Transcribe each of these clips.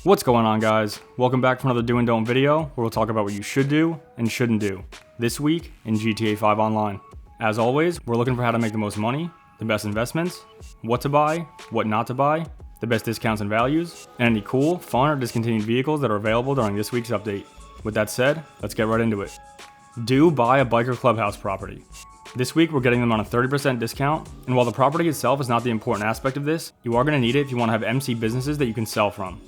What's going on, guys? Welcome back to another do and don't video where we'll talk about what you should do and shouldn't do this week in GTA 5 Online. As always, we're looking for how to make the most money, the best investments, what to buy, what not to buy, the best discounts and values, and any cool, fun, or discontinued vehicles that are available during this week's update. With that said, let's get right into it. Do buy a Biker Clubhouse property. This week, we're getting them on a 30% discount, and while the property itself is not the important aspect of this, you are going to need it if you want to have MC businesses that you can sell from.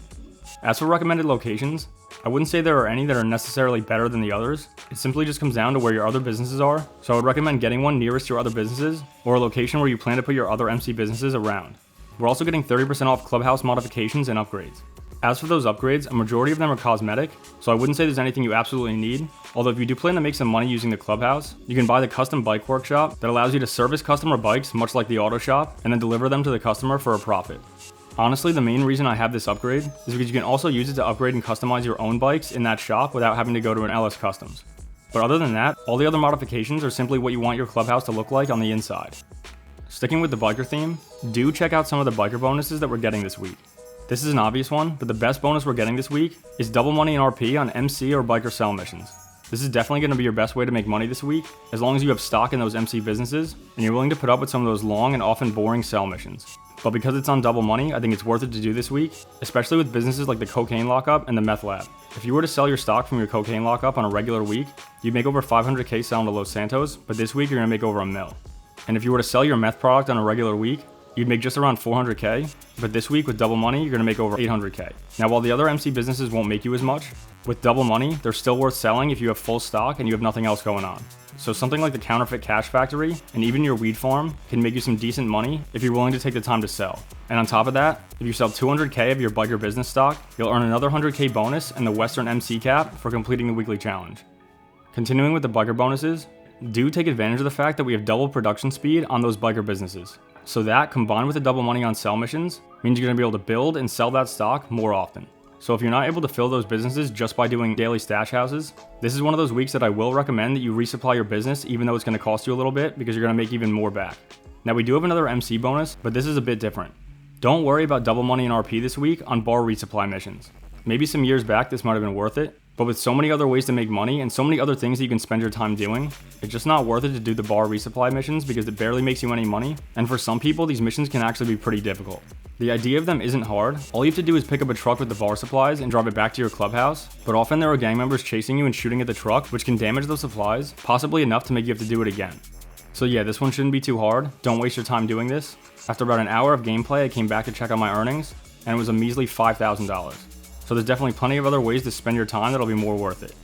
As for recommended locations, I wouldn't say there are any that are necessarily better than the others. It simply just comes down to where your other businesses are, so I would recommend getting one nearest your other businesses, or a location where you plan to put your other MC businesses around. We're also getting 30% off clubhouse modifications and upgrades. As for those upgrades, a majority of them are cosmetic, so I wouldn't say there's anything you absolutely need, although if you do plan to make some money using the clubhouse, you can buy the custom bike workshop that allows you to service customer bikes much like the auto shop, and then deliver them to the customer for a profit. Honestly, the main reason I have this upgrade is because you can also use it to upgrade and customize your own bikes in that shop without having to go to an LS Customs. But other than that, all the other modifications are simply what you want your clubhouse to look like on the inside. Sticking with the biker theme, do check out some of the biker bonuses that we're getting this week. This is an obvious one, but the best bonus we're getting this week is double money in RP on MC or biker sell missions. This is definitely going to be your best way to make money this week, as long as you have stock in those MC businesses, and you're willing to put up with some of those long and often boring sell missions. But because it's on double money, I think it's worth it to do this week, especially with businesses like the cocaine lockup and the meth lab. If you were to sell your stock from your cocaine lockup on a regular week, you'd make over 500k selling to Los Santos, but this week you're going to make over $1 million. And if you were to sell your meth product on a regular week, you'd make just around 400k, but this week with double money, you're going to make over 800k. Now, while the other MC businesses won't make you as much, with double money, they're still worth selling if you have full stock and you have nothing else going on. So something like the counterfeit cash factory and even your weed farm can make you some decent money if you're willing to take the time to sell. And on top of that, if you sell 200k of your biker business stock, you'll earn another 100k bonus and the Western MC cap for completing the weekly challenge. Continuing with the biker bonuses, do take advantage of the fact that we have double production speed on those biker businesses. So that, combined with the double money on sell missions, means you're going to be able to build and sell that stock more often. So if you're not able to fill those businesses just by doing daily stash houses, this is one of those weeks that I will recommend that you resupply your business even though it's going to cost you a little bit because you're going to make even more back. Now, we do have another MC bonus, but this is a bit different. Don't worry about double money in RP this week on bar resupply missions. Maybe some years back this might have been worth it, but with so many other ways to make money and so many other things that you can spend your time doing, it's just not worth it to do the bar resupply missions because it barely makes you any money, and for some people these missions can actually be pretty difficult. The idea of them isn't hard. All you have to do is pick up a truck with the bar supplies and drive it back to your clubhouse, but often there are gang members chasing you and shooting at the truck, which can damage those supplies, possibly enough to make you have to do it again. So yeah, this one shouldn't be too hard. Don't waste your time doing this. After about an hour of gameplay, I came back to check on my earnings, and it was a measly $5,000. So there's definitely plenty of other ways to spend your time that'll be more worth it.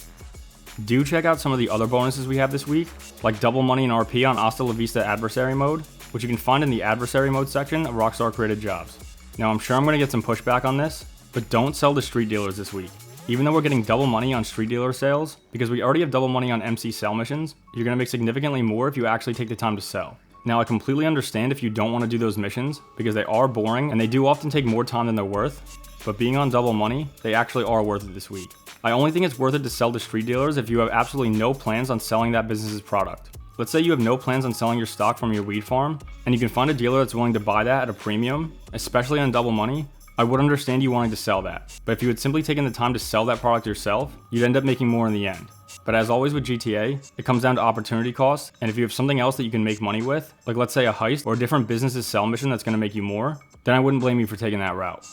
Do check out some of the other bonuses we have this week, like double money in RP on Hasta Vista Adversary mode, which you can find in the Adversary mode section of Rockstar created jobs. Now, I'm sure I'm going to get some pushback on this, but don't sell to street dealers this week. Even though we're getting double money on street dealer sales, because we already have double money on MC sell missions, you're going to make significantly more if you actually take the time to sell. Now, I completely understand if you don't want to do those missions, because they are boring and they do often take more time than they're worth, but being on double money, they actually are worth it this week. I only think it's worth it to sell to street dealers if you have absolutely no plans on selling that business's product. Let's say you have no plans on selling your stock from your weed farm, and you can find a dealer that's willing to buy that at a premium, especially on double money. I would understand you wanting to sell that, but if you had simply taken the time to sell that product yourself, you'd end up making more in the end. But as always with GTA, it comes down to opportunity costs, and if you have something else that you can make money with, like let's say a heist or a different business's sell mission that's going to make you more, then I wouldn't blame you for taking that route.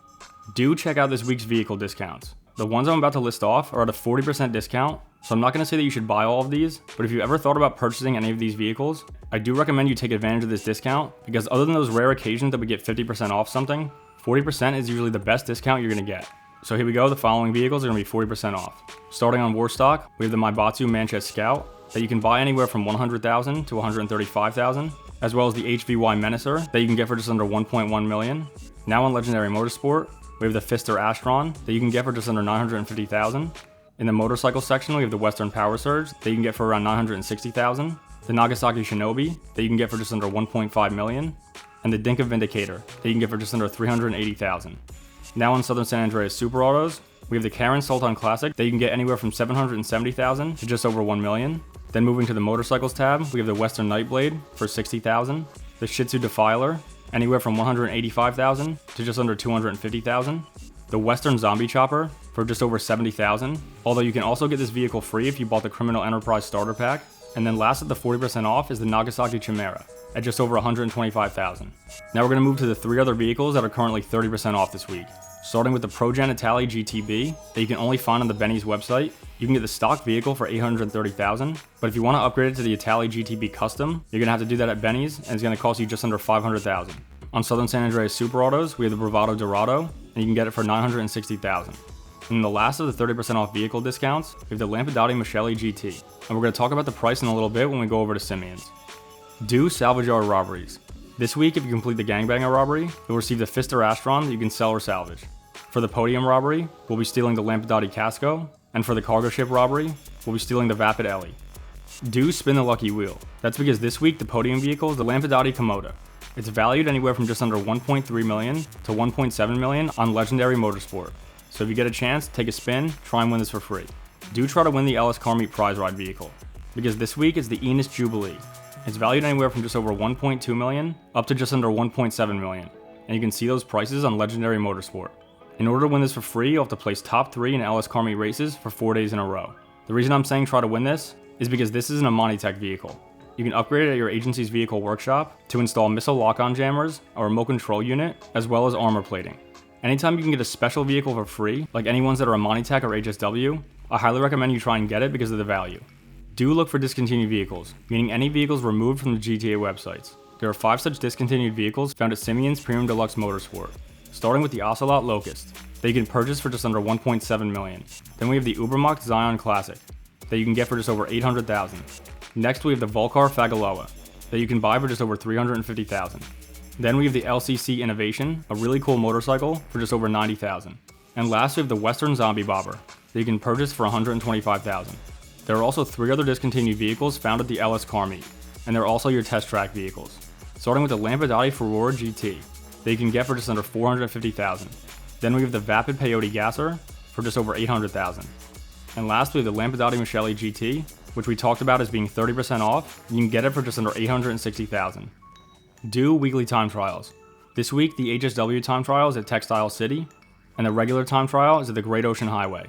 Do check out this week's vehicle discounts. The ones I'm about to list off are at a 40% discount, so I'm not going to say that you should buy all of these, but if you ever thought about purchasing any of these vehicles, I do recommend you take advantage of this discount, because other than those rare occasions that we get 50% off something, 40% is usually the best discount you're going to get. So here we go, the following vehicles are going to be 40% off. Starting on Warstock, we have the Maibatsu Manchez Scout that you can buy anywhere from $100,000 to $135,000, as well as the HVY Menacer that you can get for just under $1.1 million. Now on Legendary Motorsport, we have the Pfister Astron that you can get for just under $950,000. In the motorcycle section, we have the Western Powersurge that you can get for around $960,000. The Nagasaki Shinobi that you can get for just under $1.5 million. And the Dinka Vindicator that you can get for just under $380,000. Now on Southern San Andreas Super Autos, we have the Karin Sultan Classic that you can get anywhere from $770,000 to just over $1 million. Then moving to the motorcycles tab, we have the Western Nightblade for $60,000. The Shih Tzu Defiler, anywhere from $185,000 to just under $250,000. the Western Zombie Chopper for just over 70,000, although you can also get this vehicle free if you bought the Criminal Enterprise Starter Pack. And then last at the 40% off is the Nagasaki Chimera at just over 125,000. Now we're going to move to the 3 other vehicles that are currently 30% off this week. Starting with the ProGen Italy GTB that you can only find on the Benny's website. You can get the stock vehicle for 830,000, but if you want to upgrade it to the Italy GTB Custom, you're going to have to do that at Benny's, and it's going to cost you just under 500,000. On Southern San Andreas Super Autos, we have the Bravado Dorado, and you can get it for 960,000. And the last of the 30% off vehicle discounts, we have the Lampadati Michele GT, and we're going to talk about the price in a little bit when we go over to Simeon's. Do salvage yard robberies. This week, if you complete the Gangbanger robbery, you'll receive the Pfister Astron that you can sell or salvage. For the Podium robbery, we'll be stealing the Lampadati Casco, and for the Cargo Ship robbery, we'll be stealing the Vapid Ellie. Do spin the lucky wheel. That's because this week, the Podium vehicle is the Lampadati Komoda. It's valued anywhere from just under 1.3 million to 1.7 million on Legendary Motorsport. So if you get a chance, take a spin, try and win this for free. Do try to win the LS Car Meet Prize Ride vehicle, because this week it's the Enos Jubilee. It's valued anywhere from just over 1.2 million up to just under 1.7 million, and you can see those prices on Legendary Motorsport. In order to win this for free, you'll have to place top 3 in LS Car Meet races for 4 days in a row. The reason I'm saying try to win this is because this isn't a Monitech vehicle. You can upgrade it at your agency's vehicle workshop to install missile lock-on jammers, a remote control unit, as well as armor plating. Anytime you can get a special vehicle for free, like any ones that are a Monitech or HSW, I highly recommend you try and get it because of the value. Do look for discontinued vehicles, meaning any vehicles removed from the GTA websites. There are 5 such discontinued vehicles found at Simeon's Premium Deluxe Motorsport, starting with the Ocelot Locust, that you can purchase for just under 1.7 million. Then we have the Ubermacht Zion Classic, that you can get for just over 800,000. Next we have the Volcar Fagaloa, that you can buy for just over 350,000. Then we have the LCC Innovation, a really cool motorcycle, for just over 90,000. And last we have the Western Zombie Bobber, that you can purchase for 125,000. There are also 3 other discontinued vehicles found at the LS Car Meet, and they're also your test track vehicles. Starting with the Lampadati Furore GT, that you can get for just under 450,000. Then we have the Vapid Peyote Gasser for just over 800,000. And last we have the Lampadati Michele GT, which we talked about as being 30% off, and you can get it for just under 860,000. Do weekly time trials. This week, the HSW time trial is at Textile City, and the regular time trial is at the Great Ocean Highway.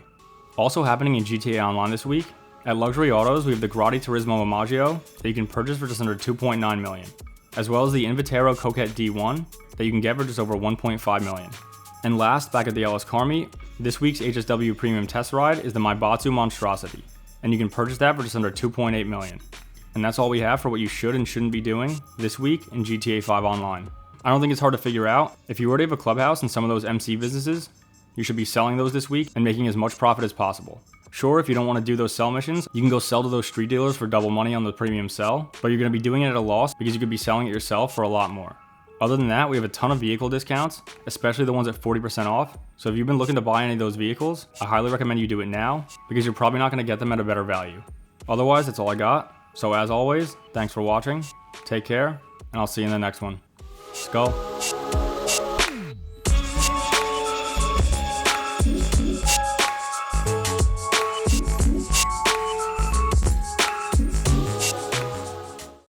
Also happening in GTA Online this week, at Luxury Autos, we have the Grotti Turismo Omaggio that you can purchase for just under 2.9 million, as well as the Invitero Coquette D1 that you can get for just over 1.5 million. And last, back at the LS Car Meet, this week's HSW Premium Test Ride is the Maibatsu Monstrosity, and you can purchase that for just under 2.8 million. And that's all we have for what you should and shouldn't be doing this week in GTA 5 Online. I don't think it's hard to figure out. If you already have a clubhouse and some of those MC businesses, you should be selling those this week and making as much profit as possible. Sure, if you don't want to do those sell missions, you can go sell to those street dealers for double money on the premium sell, but you're going to be doing it at a loss because you could be selling it yourself for a lot more. Other than that, we have a ton of vehicle discounts, especially the ones at 40% off. So if you've been looking to buy any of those vehicles, I highly recommend you do it now because you're probably not going to get them at a better value. Otherwise, that's all I got. So as always, thanks for watching, take care, and I'll see you in the next one. Skull.